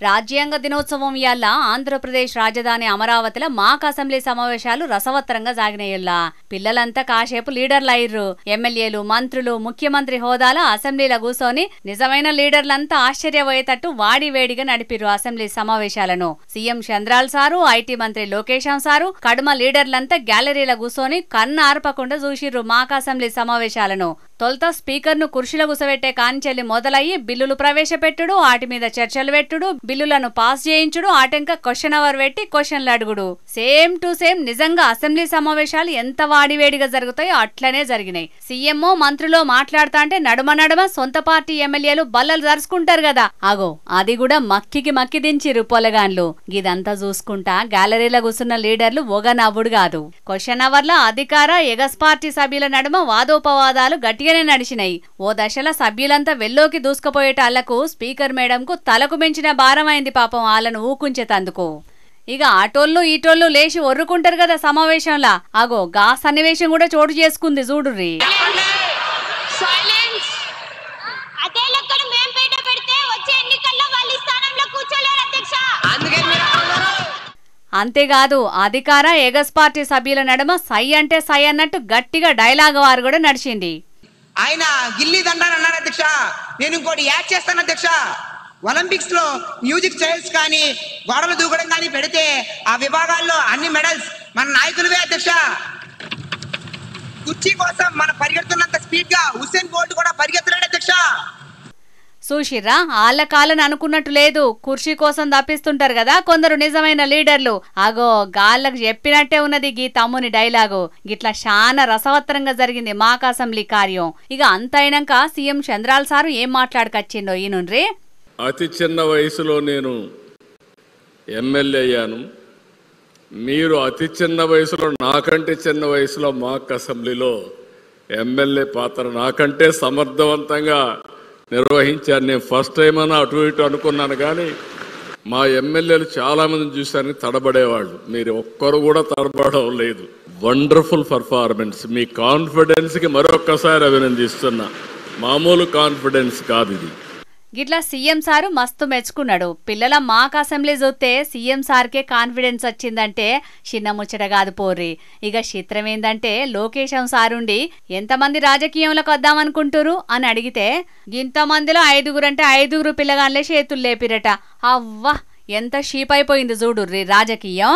రాజ్యాంగ దినోత్సవం ఇయాల ఆంధ్రప్రదేశ్ రాజధాని అమరావతిలో మాక్ అసెంబ్లీ సమావేశాలు రసవత్తరంగా సాగినాయల్లా. పిల్లలంతా కాసేపు లీడర్లయ్యారు. ఎమ్మెల్యేలు, మంత్రులు, ముఖ్యమంత్రి హోదాలో అసెంబ్లీలో కూర్చొని నిజమైన లీడర్లంతా ఆశ్చర్యపోయేటట్టు వాడివేడిగా నడిపిరు అసెంబ్లీ సమావేశాలను. సీఎం చంద్రాల్ సారు, ఐటీ మంత్రి లోకేశం సారు, కడుమ లీడర్లంతా గ్యాలరీలో కూర్చొని కన్ను ఆర్పకుండా చూసిర్రు మాక్ అసెంబ్లీ సమావేశాలను. తొలుత స్పీకర్ ను కుర్చీలో కూసబెట్టే కాంచెల్లి మొదలయ్యి బిల్లులు ప్రవేశపెట్టుడు, వాటి మీద చర్చలు పెట్టుడు, బిల్లులను పాస్ చేయించుడు, ఆటంక క్వశ్చన్ అవర్ పెట్టి క్వశ్చన్లు అడుగుడు. సేమ్ టు సేమ్ నిజంగా అసెంబ్లీ సమావేశాలు ఎంత వాడివేడిగా జరుగుతాయో అట్లనే జరిగినాయి. సీఎంఓ మంత్రులో మాట్లాడుతా అంటే నడుమ సొంత పార్టీ ఎమ్మెల్యేలు బల్లలు జరుచుకుంటారు కదా, అగో అది కూడా మక్కి దించిరు పొలగాన్లు. ఇదంతా చూసుకుంటా గ్యాలరీలో కూసున్న లీడర్లు ఒగ నవ్వుడు కాదు. క్వశ్చన్ అవర్ లో అధికార ఎగస్ పార్టీ సభ్యుల నడుమ వాదోపవాదాలు గట్టిగానే నడిచినాయి. ఓ దశలో సభ్యులంతా వెల్లోకి దూసుకుపోయేటాళ్లకు స్పీకర్ మేడంకు తలకు మించిన భారమైంది పాపం వాళ్ళను ఊకుంచేతందుకు. ఇక ఆటోళ్ళు ఈటోళ్ళు లేచి ఒర్రుకుంటారు కదా సమావేశంలా, అగో గా సన్నివేశం కూడా చోటు చేసుకుంది చూడుర్రి. అంతేకాదు అధికార ఎగస్ పార్టీ సభ్యుల నడుమ సై అంటే సై అన్నట్టు గట్టిగా డైలాగ్ వారు కూడా నడిచింది. ఆయన గిల్లీ దండాన్ని అన్నారు అధ్యక్ష, నేను ఇంకోటి యాడ్ చేస్తాను అధ్యక్ష. ఒలింపిక్స్ లో మ్యూజిక్ చైర్స్ కానీ గోడలు దూకడం కానీ పెడితే ఆ విభాగాల్లో అన్ని మెడల్స్ మన నాయకులవే అధ్యక్ష. కుర్చీ కోసం మనం పరిగెడుతున్నంత స్పీడ్ గా హుస్సేన్ బోల్ట్ కూడా పరిగెత్తలేడు అధ్యక్ష. చూసిర్రా, ఆళ్ల కాలని అనుకున్నట్టు లేదు, కుర్చీ కోసం తప్పిస్తుంటారు కదా కొందరు నిజమైన లీడర్లు. అగో గాళ్ళకు చెప్పినట్టే ఉన్నది గీ తమ్ముని డైలాగు. గిట్లా చాలా రసవత్తరంగా జరిగింది మాక్ అసెంబ్లీ కార్యం. ఇక అంత అయినాక సీఎం చంద్రాల్ సారు ఏం మాట్లాడకచ్చిండో ఈనుండ్రి. అతి చిన్న వయసులో నేను ఎమ్మెల్యే అయ్యాను. మీరు అతి చిన్న వయసులో, నాకంటే చిన్న వయసులో మాక్ అసెంబ్లీలో ఎమ్మెల్యే పాత్ర నాకంటే సమర్థవంతంగా నిర్వహించాను. నేను ఫస్ట్ టైం అని అటు ఇటు అనుకున్నాను, కానీ మా ఎమ్మెల్యేలు చాలా మందిని చూశాను తడబడేవాళ్ళు. మీరు ఒక్కరు కూడా తడబడడం లేదు. Wonderful performance. మీ కాన్ఫిడెన్స్కి మరొక్కసారి అభినందిస్తున్నా. మామూలు కాన్ఫిడెన్స్ కాదు ఇది. గిట్లా సీఎం సారు మస్తు మెచ్చుకున్నాడు. పిల్లల మాక్ అసెంబ్లీ చూస్తే సీఎం సార్కే కాన్ఫిడెన్స్ వచ్చిందంటే చిన్న ముచ్చట కాదు పోర్రి. ఇక చిత్రం ఏందంటే లోకేశం సారుండి ఎంతమంది రాజకీయంలోకి వద్దామనుకుంటురు అని అడిగితే ఇంతమందిలో 5 అంటే 5 పిల్లగాన్లే చేతులు లేపిరట. అవ్వా ఎంత షీప్ అయిపోయింది చూడుర్రి రాజకీయం.